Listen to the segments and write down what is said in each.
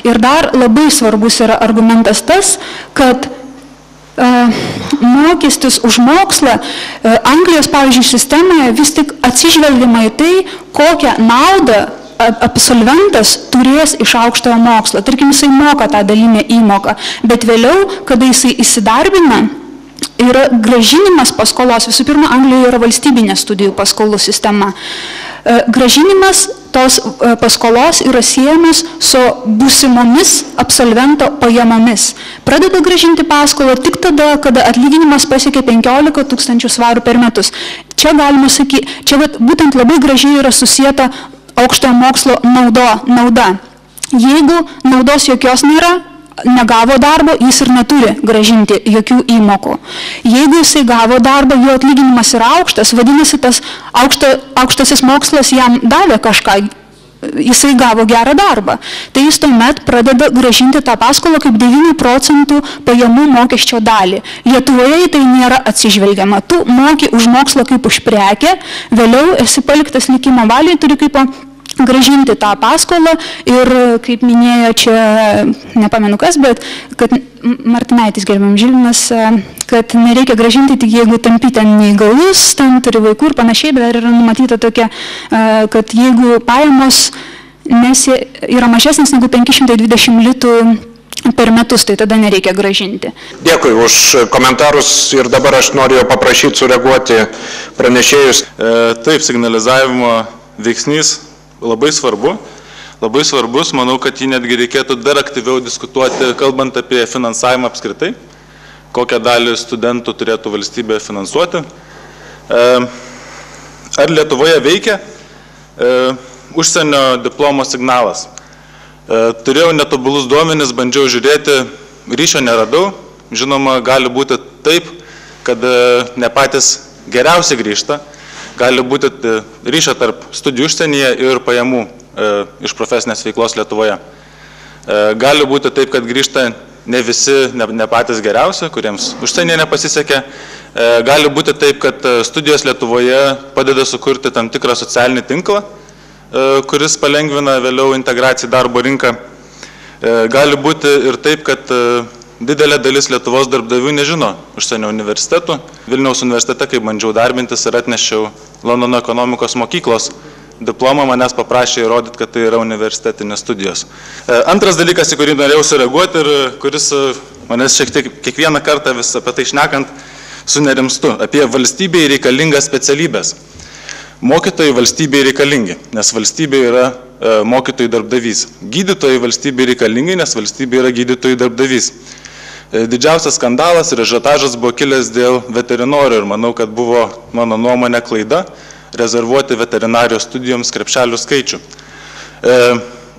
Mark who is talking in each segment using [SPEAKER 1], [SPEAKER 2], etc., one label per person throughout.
[SPEAKER 1] Ir dar labai svarbus yra argumentas tas, kad mokestis už mokslą Anglijos, pavyzdžiui, sistemoje vis tik atsižvelgiama į tai, kokią naudą absolventas turės iš aukštojo mokslo. Tarkim, jisai moka tą dalinę įmoką, bet vėliau, kada jisai įsidarbina, yra gražinimas paskolos. Visų pirma, Anglijoje yra valstybinė studijų paskolų sistema. Gražinimas tos paskolos yra siejamas su būsimomis absolvento pajamomis. Pradeda gražinti paskolą tik tada, kada atlyginimas pasiekia 15 000 svarų per metus. Čia galima sakyti, čia būtent labai gražiai yra susieta aukštojo mokslo nauda. Jeigu naudos jokios nėra, negavo darbo, jis ir neturi gražinti jokių įmokų. Jeigu jisai gavo darbą, jo atlyginimas yra aukštas, vadinasi, tas aukštasis mokslas jam davė kažką, jisai gavo gerą darbą. Tai jis tuomet pradeda gražinti tą paskolą kaip 9% pajamų mokesčio dalį. Lietuvoje tai nėra atsižvelgiama. Tu moki už mokslą kaip už prekę, vėliau esi paliktas likimo valiai, turi kaip gražinti tą paskolą ir, kaip minėjo čia, nepamenu kas, bet kad Martinaitis, gerbiam Žilvinas, kad nereikia gražinti tik jeigu tampi ten neįgalus, ten turi vaikų ir panašiai, bet dar yra numatyta tokia, kad jeigu pajamos yra mažesnis negu 520 litų per metus, tai tada nereikia gražinti.
[SPEAKER 2] Dėkui už komentarus ir dabar aš noriu paprašyti sureaguoti pranešėjus.
[SPEAKER 3] Taip, signalizavimo veiksnys labai svarbus, manau, kad jį netgi reikėtų dar aktyviau diskutuoti, kalbant apie finansavimą apskritai, kokią dalį studentų turėtų valstybė finansuoti. Ar Lietuvoje veikia užsienio diplomo signalas? Turėjau netobulus duomenis, bandžiau žiūrėti, ryšio neradau, žinoma, gali būti taip, kad ne patys geriausiai grįžta, gali būti ryšio tarp studijų užsienyje ir pajamų iš profesinės veiklos Lietuvoje. Gali būti taip, kad grįžta ne visi, ne patys geriausi, kuriems užsienyje nepasisekė. Gali būti taip, kad studijos Lietuvoje padeda sukurti tam tikrą socialinį tinklą, kuris palengvina vėliau integraciją į darbo rinką. Gali būti ir taip, kad didelė dalis Lietuvos darbdavių nežino užsienio universitetų. Vilniaus universitete, kai bandžiau darbintis ir atnešiau Londono ekonomikos mokyklos diplomą, manęs paprašė įrodyti, kad tai yra universitetinės studijos. Antras dalykas, į kurį norėjau sureaguoti ir kuris manęs šiek tiek kiekvieną kartą vis apie tai šnekant sunerimstu, apie valstybei reikalingas specialybės. Mokytojai valstybei reikalingi, nes valstybė yra mokytojų darbdavys. Gydytojai valstybei reikalingi, nes valstybė yra gydytojų darbdavys. Didžiausias skandalas ir ažiotažas buvo kilęs dėl veterinorių ir manau, kad buvo mano nuomonė klaida rezervuoti veterinarijos studijoms krepšelių skaičių.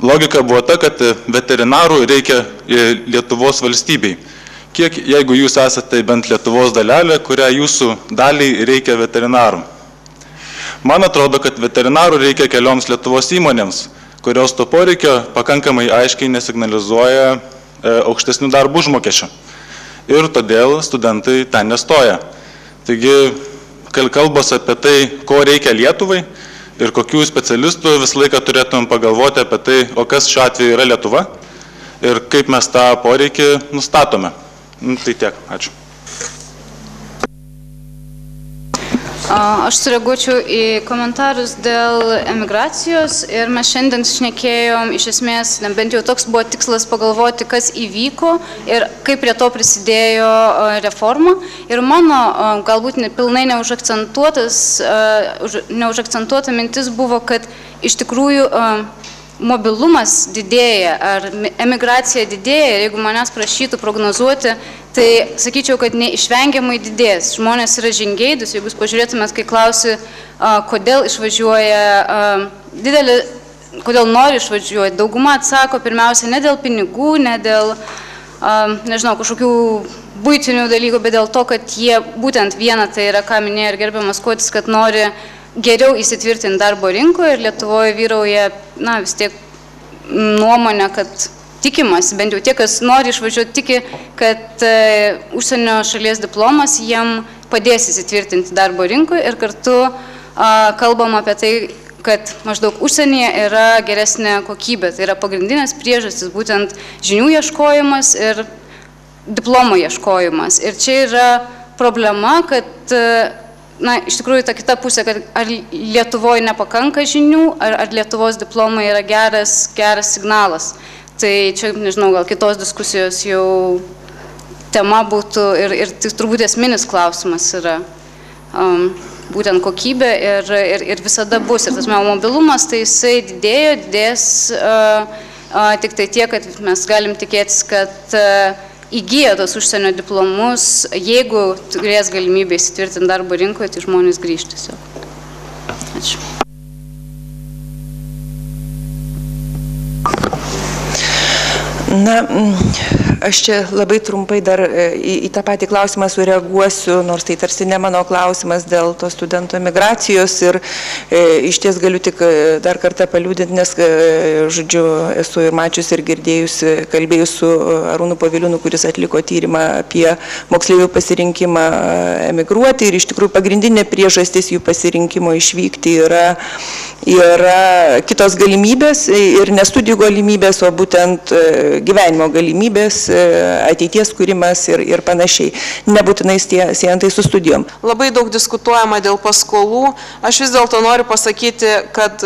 [SPEAKER 3] Logika buvo ta, kad veterinarų reikia Lietuvos valstybei. Kiek, jeigu jūs esate bent Lietuvos dalelė, kurią jūsų daliai reikia veterinarų? Man atrodo, kad veterinarų reikia kelioms Lietuvos įmonėms, kurios to poreikio pakankamai aiškiai nesignalizuoja aukštesnių darbų užmokesčių. Ir todėl studentai ten nestoja. Taigi, kalbos apie tai, ko reikia Lietuvai ir kokių specialistų, visą laiką turėtum pagalvoti apie tai, o kas šiuo atveju yra Lietuva ir kaip mes tą poreikį nustatome. Tai tiek. Ačiū.
[SPEAKER 4] Aš sureaguočiau į komentarus dėl emigracijos ir mes šiandien šnekėjom, iš esmės, bent jau toks buvo tikslas pagalvoti, kas įvyko ir kaip prie to prisidėjo reforma. Ir mano, galbūt pilnai neužakcentuota mintis buvo, kad iš tikrųjų mobilumas didėja, ar emigracija didėja, jeigu manęs prašytų prognozuoti, tai sakyčiau, kad neišvengiamai didės. Žmonės yra žingeidus, jeigu jūs pažiūrėtumėt, kai klausi, kodėl išvažiuoja, kodėl nori išvažiuoti, dauguma atsako pirmiausia ne dėl pinigų, ne dėl, nežinau, kažkokių buitinių dalykų, bet dėl to, kad jie būtent viena, tai yra, ką minėjo ir gerbiamas Kuodis, kad nori geriau įsitvirtinti darbo rinkoje ir Lietuvoje vyrauja, na, vis tiek nuomonė, kad tikimas, bent jau tie, kas nori išvažiuoti, tiki, kad užsienio šalies diplomas jiem padės įsitvirtinti darbo rinkoje ir kartu kalbam apie tai, kad maždaug užsienyje yra geresnė kokybė. Tai yra pagrindinės priežastis, būtent žinių ieškojimas ir diplomo ieškojimas. Ir čia yra problema, kad iš tikrųjų ta kita pusė, kad ar Lietuvoje nepakanka žinių, ar Lietuvos diplomai yra geras signalas. Tai čia, nežinau, gal kitos diskusijos jau tema būtų ir turbūt esminis klausimas yra būtent kokybė ir visada bus. Ir tas mobilumas, tai jisai didės tik tai tiek, kad mes galim tikėtis, kad įgyja tos užsienio diplomus, jeigu turės galimybę įsitvirtinti darbo rinkoje, tai žmonės grįžti tiesiog. Ačiū.
[SPEAKER 5] Na, aš čia labai trumpai dar į tą patį klausimą sureaguosiu, nors tai tarsi ne mano klausimas dėl to studento emigracijos ir iš ties galiu tik dar kartą paliūdinti, nes, žodžiu, esu ir mačius ir girdėjusi, kalbėjus su Arūnu Poviliūnu, kuris atliko tyrimą apie moksleivių pasirinkimą emigruoti ir iš tikrųjų pagrindinė priežastis jų pasirinkimo išvykti yra kitos galimybės ir ne studijų galimybės, o būtent gyvenimo galimybės, ateities kūrimas ir panašiai. Nebūtinai siejantai su studijom.
[SPEAKER 6] Labai daug diskutuojama dėl paskolų. Aš vis dėlto noriu pasakyti, kad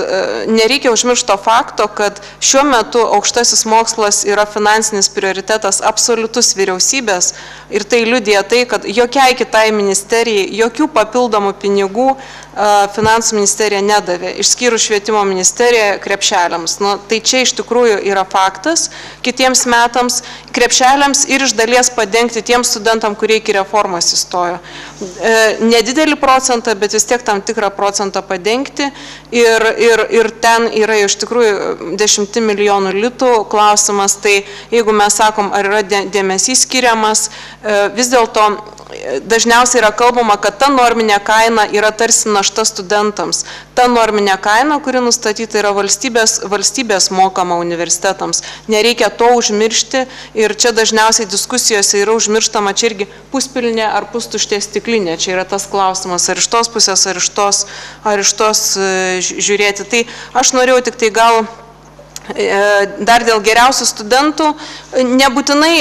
[SPEAKER 6] nereikia užmiršti to fakto, kad šiuo metu aukštasis mokslas yra finansinis prioritetas absoliutus vyriausybės ir tai liudija tai, kad jokiai kitai ministerijai jokių papildomų pinigų Finansų ministerija nedavė, išskyrus švietimo ministeriją krepšeliams. Tai čia iš tikrųjų yra faktas. Kitiems metams krepšeliams ir iš dalies padengti tiems studentam, kurie iki reformos įstojo. Nedidelį procentą, bet vis tiek tam tikrą procentą padengti ir ten yra iš tikrųjų 10 milijonų litų klausimas. Tai jeigu mes sakom, ar yra dėmesys skiriamas, vis dėlto dažniausiai yra kalbama, kad ta norminė kaina yra tarsi našta studentams. Ta norminė kaina, kuri nustatyta yra valstybės mokama universitetams. Nereikia to užmiršti ir čia dažniausiai diskusijose yra užmirštama čia irgi puspilnė ar pustuštė stiklinė. Čia yra tas klausimas, ar iš tos pusės, ar iš tos žiūrėti. Tai aš norėjau tik tai gal dar dėl geriausių studentų, nebūtinai,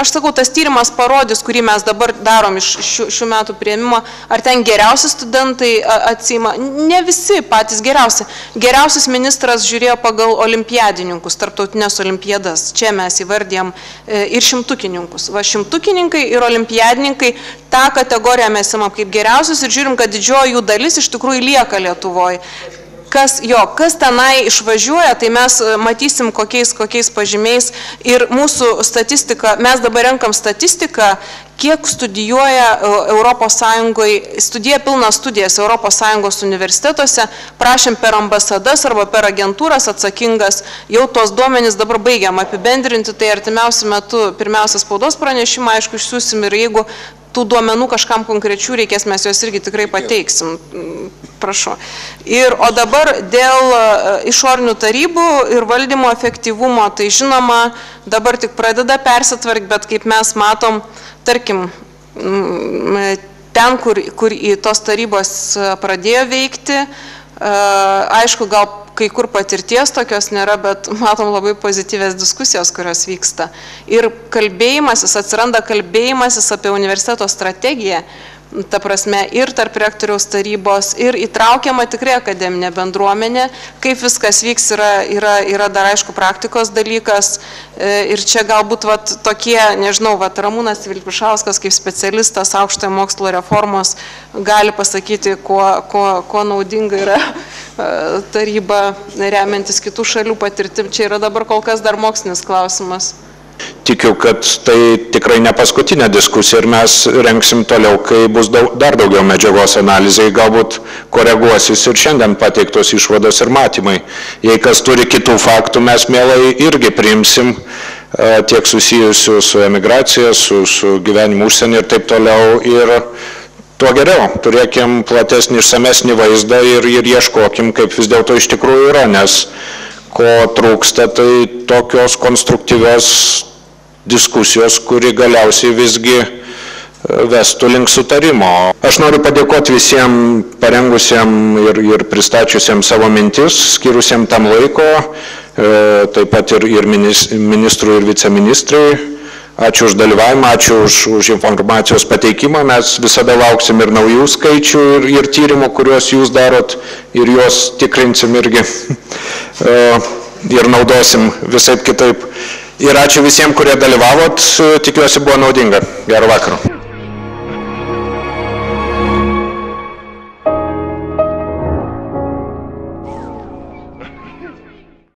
[SPEAKER 6] aš sakau, tas tyrimas parodys, kurį mes dabar darom iš šių metų priėmimo, ar ten geriausi studentai atsima, ne visi patys geriausi. Geriausius ministras žiūrėjo pagal olimpiadininkus, tarptautinės olimpiadas, čia mes įvardėjom ir šimtukininkus. Va, šimtukininkai ir olimpiadininkai, tą kategoriją mes imam kaip geriausius ir žiūrim, kad didžioji jų dalis iš tikrųjų lieka Lietuvoje. Kas tenai išvažiuoja, tai mes matysim kokiais pažymiais ir mūsų statistika, mes dabar renkam statistiką, kiek studijuoja Europos Sąjungoje, studijuoja pilnas studijas Europos Sąjungos universitetuose, prašėm per ambasadas arba per agentūras atsakingas, jau tos duomenys dabar baigiam apibendrinti, tai artimiausiu metu pirmiausia spaudos pranešimą, aišku, išsiųsim ir jeigu tų duomenų kažkam konkrečių reikės, mes juos irgi tikrai pateiksim. Prašau. O dabar dėl išorinių tarybų ir valdymo efektyvumo, tai žinoma, dabar tik pradeda persitvarkti, bet kaip mes matom, tarkim, ten, kur į tos tarybos pradėjo veikti, aišku, gal kai kur patirties tokios nėra, bet matom labai pozityvės diskusijos, kurios vyksta. Ir kalbėjimasis, atsiranda kalbėjimasis apie universiteto strategiją, ta prasme, ir tarp rektoriaus tarybos, ir įtraukiama tikrai akademinė bendruomenė, kaip viskas vyks yra dar aišku praktikos dalykas ir čia galbūt tokie, nežinau, Ramūnas Vilpišauskas kaip specialistas aukštojo mokslo reformos gali pasakyti, kuo naudinga yra taryba remiantis kitų šalių patirtim. Čia yra dabar kol kas dar mokslinis klausimas.
[SPEAKER 2] Tikiu, kad tai tikrai ne paskutinė diskusija ir mes renksim toliau, kai bus dar daugiau medžiagos analizai, galbūt koreguosis ir šiandien pateiktos išvados ir matymai. Jei kas turi kitų faktų, mes mielai irgi priimsim tiek susijusių su emigracija, su gyvenimu užsienį ir taip toliau. Ir tuo geriau, turėkim platesnį išsamesnį vaizdą ir ieškokim, kaip vis dėlto iš tikrųjų yra, nes ko trūksta, tai tokios konstruktyvios diskusijos, kuri galiausiai visgi vestų link sutarimo. Aš noriu padėkoti visiems parengusiems ir pristačiusiems savo mintis, skirusiems tam laiko, taip pat ir ministrui ir viceministrai. Ačiū už dalyvavimą, ačiū už informacijos pateikimą. Mes visada lauksim ir naujų skaičių ir tyrimų, kuriuos jūs darot, ir juos tikrinsim irgi ir naudosim visaip kitaip. Ir ačiū visiems, kurie dalyvavot. Tikiuosi buvo naudinga. Gerą vakarą.